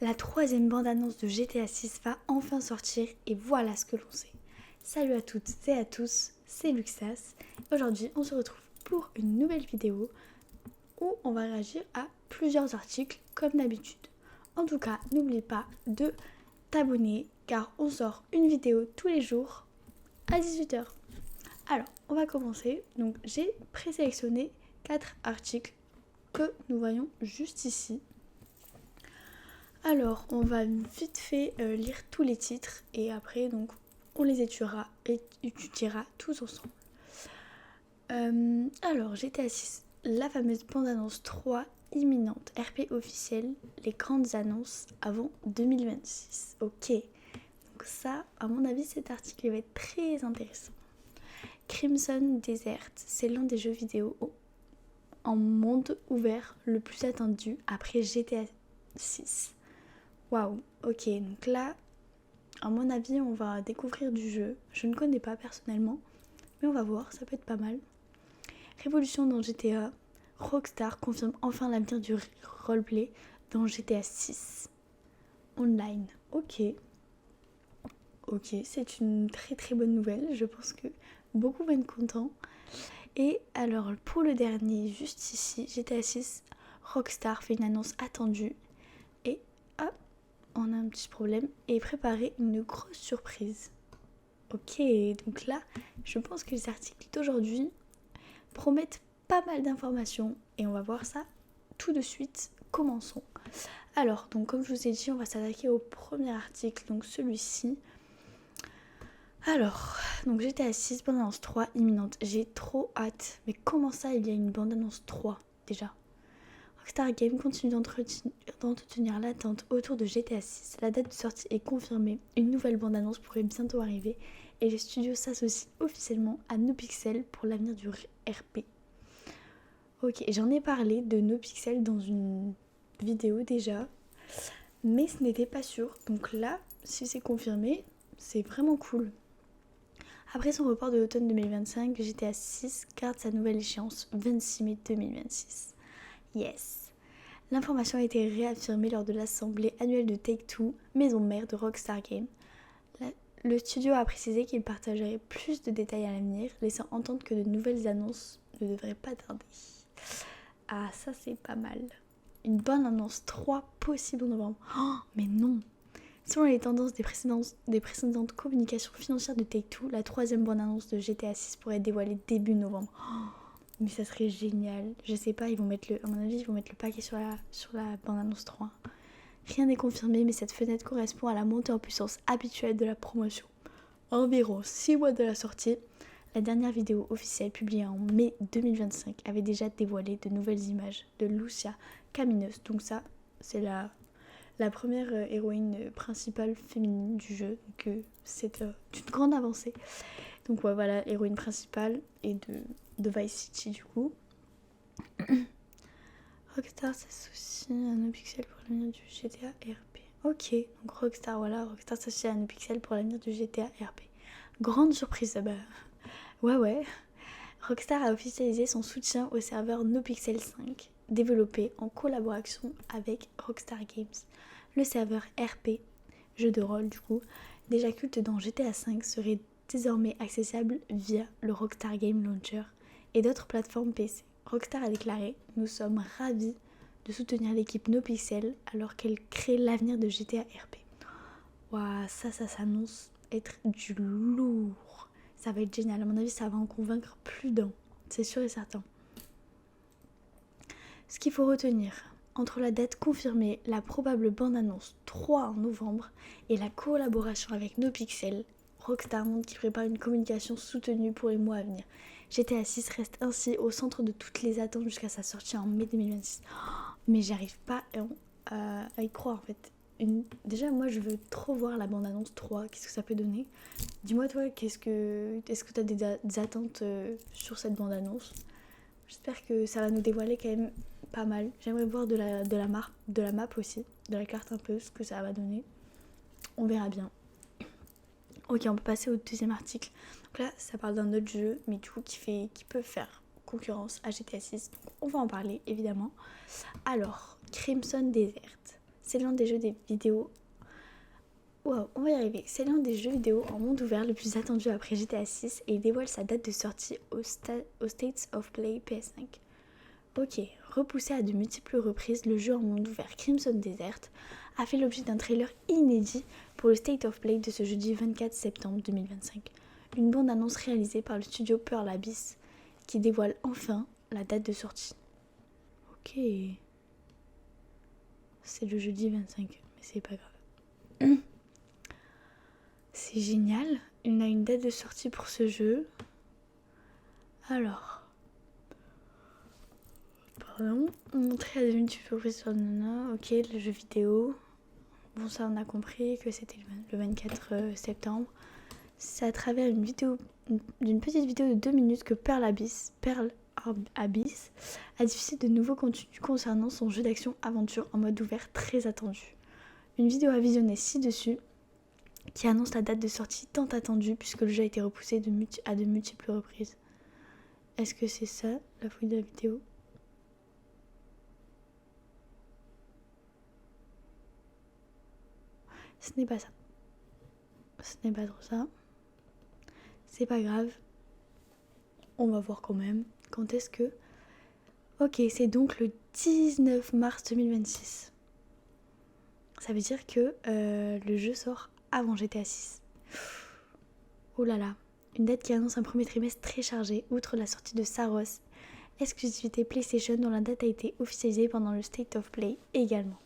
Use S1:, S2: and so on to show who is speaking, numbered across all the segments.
S1: La troisième bande-annonce de GTA 6 va enfin sortir et voilà ce que l'on sait. Salut à toutes et à tous, c'est Luxas. Aujourd'hui, on se retrouve pour une nouvelle vidéo où on va réagir à plusieurs articles comme d'habitude. En tout cas, n'oublie pas de t'abonner car on sort une vidéo tous les jours à 18h. Alors, on va commencer. Donc, j'ai présélectionné 4 articles que nous voyons juste ici. Alors, on va vite fait lire tous les titres et après, donc, on les étudiera tous ensemble. Alors, GTA 6, la fameuse bande-annonce 3 imminente, RP officielle, les grandes annonces avant 2026. Ok, donc ça, à mon avis, cet article va être très intéressant. Crimson Desert, c'est l'un des jeux vidéo en monde ouvert le plus attendu après GTA 6. Waouh, ok, donc là, à mon avis, on va découvrir du jeu. Je ne connais pas personnellement, mais on va voir, ça peut être pas mal. Révolution dans GTA, Rockstar confirme enfin l'avenir du roleplay dans GTA 6 Online. Ok, c'est une très très bonne nouvelle, je pense que beaucoup vont être contents. Et alors, pour le dernier, juste ici, GTA 6, Rockstar fait une annonce attendue. Et hop, on a un petit problème et préparer une grosse surprise. Ok, donc là, je pense que les articles d'aujourd'hui promettent pas mal d'informations et on va voir ça tout de suite. Commençons. Alors, donc comme je vous ai dit, on va s'attaquer au premier article, donc celui-ci. Alors, donc GTA 6, bande-annonce 3 imminente. J'ai trop hâte. Mais comment ça, il y a une bande-annonce 3 déjà ? Rockstar Games continue d'entretenir l'attente autour de GTA 6. La date de sortie est confirmée. Une nouvelle bande-annonce pourrait bientôt arriver et les studios s'associent officiellement à NoPixel pour l'avenir du RP. Ok, j'en ai parlé de NoPixel dans une vidéo déjà, mais ce n'était pas sûr. Donc là, si c'est confirmé, c'est vraiment cool. Après son report de l'automne 2025, GTA 6 garde sa nouvelle échéance 26 mai 2026. Yes. L'information a été réaffirmée lors de l'assemblée annuelle de Take-Two, maison mère de Rockstar Games. Le studio a précisé qu'il partagerait plus de détails à l'avenir, laissant entendre que de nouvelles annonces ne devraient pas tarder. Ah, ça c'est pas mal. Une bonne annonce 3 possible en novembre. Oh, mais non. Selon les tendances des précédentes communications financières de Take-Two, la troisième bonne annonce de GTA 6 pourrait être dévoilée début novembre. Oh, mais ça serait génial. Je sais pas, à mon avis, ils vont mettre le paquet sur la bande-annonce 3. Rien n'est confirmé, mais cette fenêtre correspond à la montée en puissance habituelle de la promotion. Environ 6 mois de la sortie, la dernière vidéo officielle publiée en mai 2025 avait déjà dévoilé de nouvelles images de Lucia Caminos. Donc ça, c'est la première héroïne principale féminine du jeu. Donc c'est une grande avancée. Donc ouais, voilà, héroïne principale et de Vice City du coup. Rockstar s'associe à NoPixel pour l'avenir du GTA RP. Ok, donc Rockstar s'associe à NoPixel pour l'avenir du GTA RP. Grande surprise, bah. Ouais. Rockstar a officialisé son soutien au serveur NoPixel 5, développé en collaboration avec Rockstar Games. Le serveur RP, jeu de rôle du coup, déjà culte dans GTA 5, serait désormais accessible via le Rockstar Game Launcher et d'autres plateformes PC. Rockstar a déclaré « Nous sommes ravis de soutenir l'équipe NoPixel alors qu'elle crée l'avenir de GTA RP. » Waouh, ça s'annonce être du lourd. Ça va être génial. À mon avis, ça va en convaincre plus d'un. C'est sûr et certain. Ce qu'il faut retenir, entre la date confirmée, la probable bande-annonce 3 en novembre et la collaboration avec NoPixel, Rockstar montre qu'il prépare une communication soutenue pour les mois à venir. GTA 6 reste ainsi au centre de toutes les attentes jusqu'à sa sortie en mai 2026. Mais j'arrive pas à y croire en fait. Déjà, moi je veux trop voir la bande-annonce 3, qu'est-ce que ça peut donner. Dis-moi toi, est-ce que tu as des attentes sur cette bande-annonce? J'espère que ça va nous dévoiler quand même pas mal. J'aimerais voir de la map aussi, de la carte un peu, ce que ça va donner. On verra bien. Ok, on peut passer au deuxième article. Donc là, ça parle d'un autre jeu, mais du coup qui peut faire concurrence à GTA 6. Donc on va en parler évidemment. Alors, Crimson Desert. C'est l'un des jeux des vidéos... Wow, on va y arriver. C'est l'un des jeux vidéo en monde ouvert le plus attendu après GTA 6 et il dévoile sa date de sortie au States of Play PS5. Ok, repoussé à de multiples reprises, le jeu en monde ouvert Crimson Desert a fait l'objet d'un trailer inédit pour le State of Play de ce jeudi 24 septembre 2025. Une bande-annonce réalisée par le studio Pearl Abyss qui dévoile enfin la date de sortie. Ok. C'est le jeudi 25, mais c'est pas grave. C'est génial. On a une date de sortie pour ce jeu. Alors. Pardon. Montrer à des multiples sur Nana. Ok, le jeu vidéo. Bon, ça, on a compris que c'était le 24 septembre. C'est à travers d'une petite vidéo de 2 minutes que Pearl Abyss a diffusé de nouveaux contenus concernant son jeu d'action-aventure en mode ouvert très attendu. Une vidéo à visionner ci-dessus qui annonce la date de sortie tant attendue puisque le jeu a été repoussé à de multiples reprises. Est-ce que c'est ça, la fouille de la vidéo ? Ce n'est pas ça. Ce n'est pas trop ça. C'est pas grave. On va voir quand même. Quand est-ce que... Ok, c'est donc le 19 mars 2026. Ça veut dire que le jeu sort avant GTA 6. Oh là là. Une date qui annonce un premier trimestre très chargé, outre la sortie de Saros, exclusivité PlayStation dont la date a été officialisée pendant le State of Play également.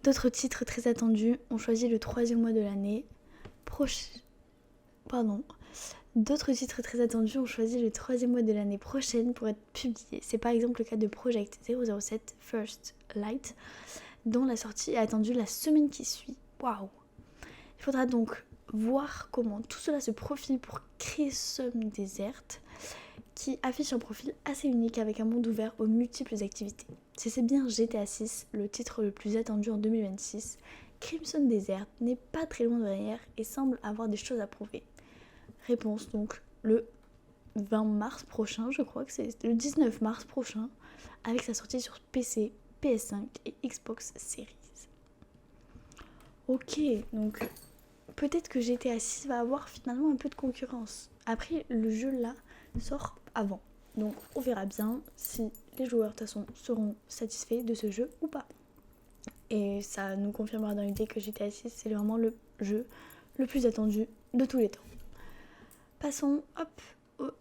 S1: D'autres titres très attendus ont choisi le troisième mois de l'année. D'autres titres très attendus ont choisi le troisième mois de l'année prochaine pour être publiés. C'est par exemple le cas de Project 007 First Light, dont la sortie est attendue la semaine qui suit. Waouh! Il faudra donc voir comment tout cela se profile pour Crimson Desert, qui affiche un profil assez unique avec un monde ouvert aux multiples activités. Si c'est bien GTA 6, le titre le plus attendu en 2026, Crimson Desert n'est pas très loin derrière et semble avoir des choses à prouver. Réponse donc le 20 mars prochain, je crois que c'est le 19 mars prochain, avec sa sortie sur PC, PS5 et Xbox Series. Ok, donc peut-être que GTA 6 va avoir finalement un peu de concurrence. Après, le jeu là sort avant. Donc on verra bien si les joueurs de toute façon seront satisfaits de ce jeu ou pas. Et ça nous confirmera dans l'idée que GTA 6 c'est vraiment le jeu le plus attendu de tous les temps. Passons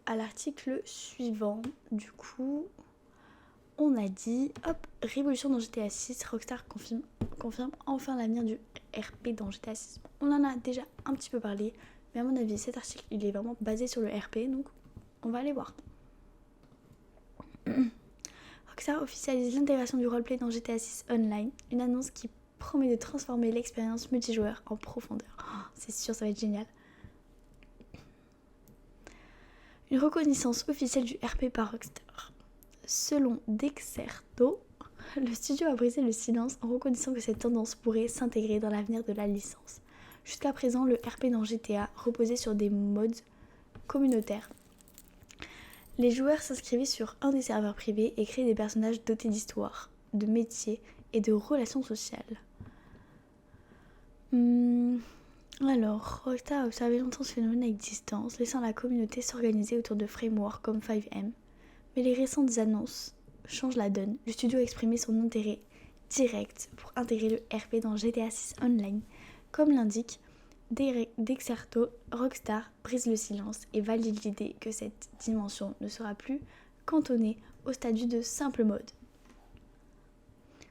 S1: à l'article suivant. Du coup, on a dit, révolution dans GTA 6, Rockstar confirme enfin l'avenir du RP dans GTA 6. On en a déjà un petit peu parlé, mais à mon avis, cet article, il est vraiment basé sur le RP, donc on va aller voir. Rockstar officialise l'intégration du roleplay dans GTA 6 Online, une annonce qui promet de transformer l'expérience multijoueur en profondeur. Oh, c'est sûr, ça va être génial. Une reconnaissance officielle du RP par Rockstar. Selon Dexerto, le studio a brisé le silence en reconnaissant que cette tendance pourrait s'intégrer dans l'avenir de la licence. Jusqu'à présent, le RP dans GTA reposait sur des modes communautaires. Les joueurs s'inscrivaient sur un des serveurs privés et créaient des personnages dotés d'histoire, de métiers et de relations sociales. Alors, Rockstar a observé longtemps ce phénomène avec distance, laissant la communauté s'organiser autour de frameworks comme 5M. Mais les récentes annonces changent la donne. Le studio a exprimé son intérêt direct pour intégrer le RP dans GTA 6 Online. Comme l'indique Dexerto, Rockstar brise le silence et valide l'idée que cette dimension ne sera plus cantonnée au statut de simple mode.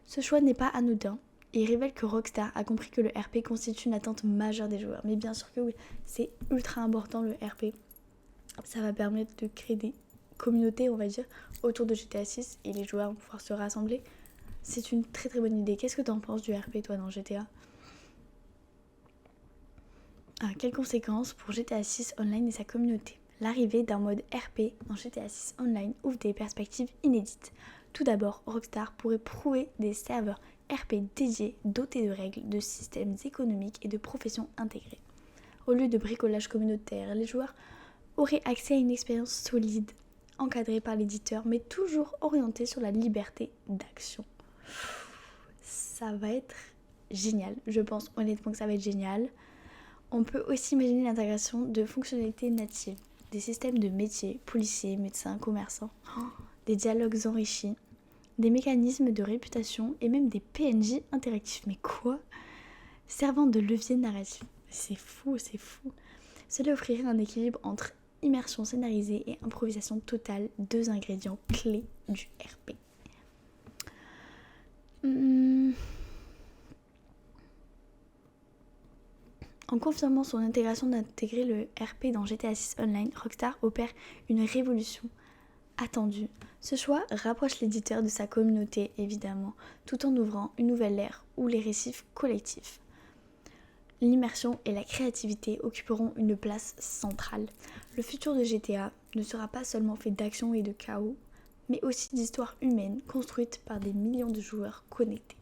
S1: Ce choix n'est pas anodin et révèle que Rockstar a compris que le RP constitue une attente majeure des joueurs. Mais bien sûr que oui, c'est ultra important le RP. Ça va permettre de créer des communautés, on va dire, autour de GTA 6 et les joueurs vont pouvoir se rassembler. C'est une très très bonne idée. Qu'est-ce que t'en penses du RP toi dans GTA ? Quelles conséquences pour GTA 6 Online et sa communauté ? L'arrivée d'un mode RP dans GTA 6 Online ouvre des perspectives inédites. Tout d'abord, Rockstar pourrait prouver des serveurs RP dédiés dotés de règles, de systèmes économiques et de professions intégrées. Au lieu de bricolage communautaire, les joueurs auraient accès à une expérience solide, encadrée par l'éditeur, mais toujours orientée sur la liberté d'action. ça va être génial. Je pense honnêtement que ça va être génial. On peut aussi imaginer l'intégration de fonctionnalités natives, des systèmes de métiers, policiers, médecins, commerçants, des dialogues enrichis, des mécanismes de réputation et même des PNJ interactifs. Mais quoi? Servant de levier narratif. C'est fou, c'est fou. Cela offrirait un équilibre entre immersion scénarisée et improvisation totale, 2 ingrédients clés du RP. En confirmant son intégration d'intégrer le RP dans GTA 6 Online, Rockstar opère une révolution attendue. Ce choix rapproche l'éditeur de sa communauté, évidemment, tout en ouvrant une nouvelle ère où les récifs collectifs, l'immersion et la créativité occuperont une place centrale. Le futur de GTA ne sera pas seulement fait d'action et de chaos, mais aussi d'histoires humaines construites par des millions de joueurs connectés.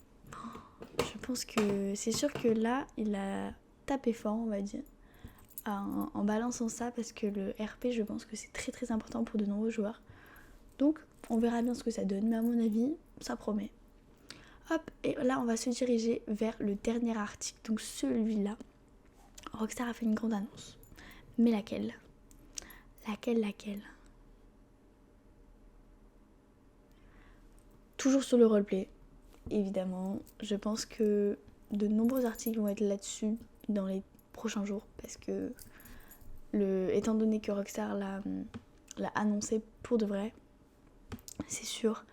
S1: Je pense que c'est sûr que là, il a tapé fort, on va dire, en balançant ça, parce que le RP, je pense que c'est très très important pour de nombreux joueurs. Donc, on verra bien ce que ça donne, mais à mon avis, ça promet. Hop, et là, on va se diriger vers le dernier article, donc celui-là. Rockstar a fait une grande annonce. Mais laquelle? Laquelle? Toujours sur le roleplay, évidemment. Je pense que de nombreux articles vont être là-dessus dans les prochains jours, parce que étant donné que Rockstar l'a annoncé pour de vrai, c'est sûr.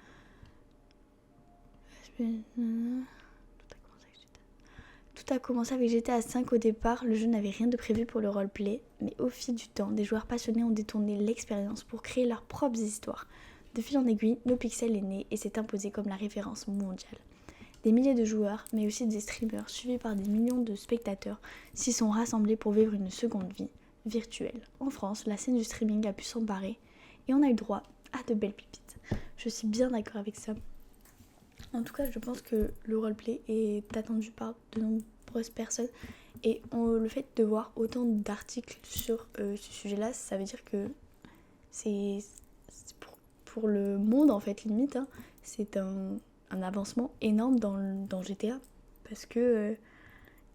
S1: Tout a commencé avec GTA 5 au départ, le jeu n'avait rien de prévu pour le roleplay, mais au fil du temps, des joueurs passionnés ont détourné l'expérience pour créer leurs propres histoires. De fil en aiguille, NoPixel est né et s'est imposé comme la référence mondiale. Des milliers de joueurs, mais aussi des streamers suivis par des millions de spectateurs s'y sont rassemblés pour vivre une seconde vie virtuelle. En France, la scène du streaming a pu s'emparer et on a eu droit à de belles pépites. Je suis bien d'accord avec ça. En tout cas, je pense que le roleplay est attendu par de nombreuses personnes et le fait de voir autant d'articles sur ce sujet-là, ça veut dire que c'est pour le monde en fait limite, hein, c'est un avancement énorme dans GTA parce que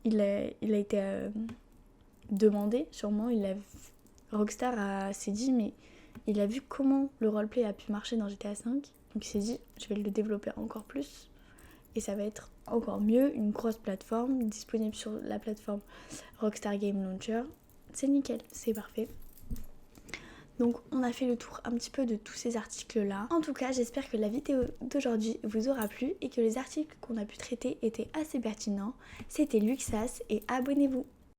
S1: il a été demandé sûrement, Rockstar s'est dit mais il a vu comment le roleplay a pu marcher dans GTA 5, donc il s'est dit je vais le développer encore plus et ça va être encore mieux, une grosse plateforme disponible sur la plateforme Rockstar Game Launcher. C'est nickel, c'est parfait. Donc on a fait le tour un petit peu de tous ces articles-là. En tout cas, j'espère que la vidéo d'aujourd'hui vous aura plu et que les articles qu'on a pu traiter étaient assez pertinents. C'était Luxas et abonnez-vous.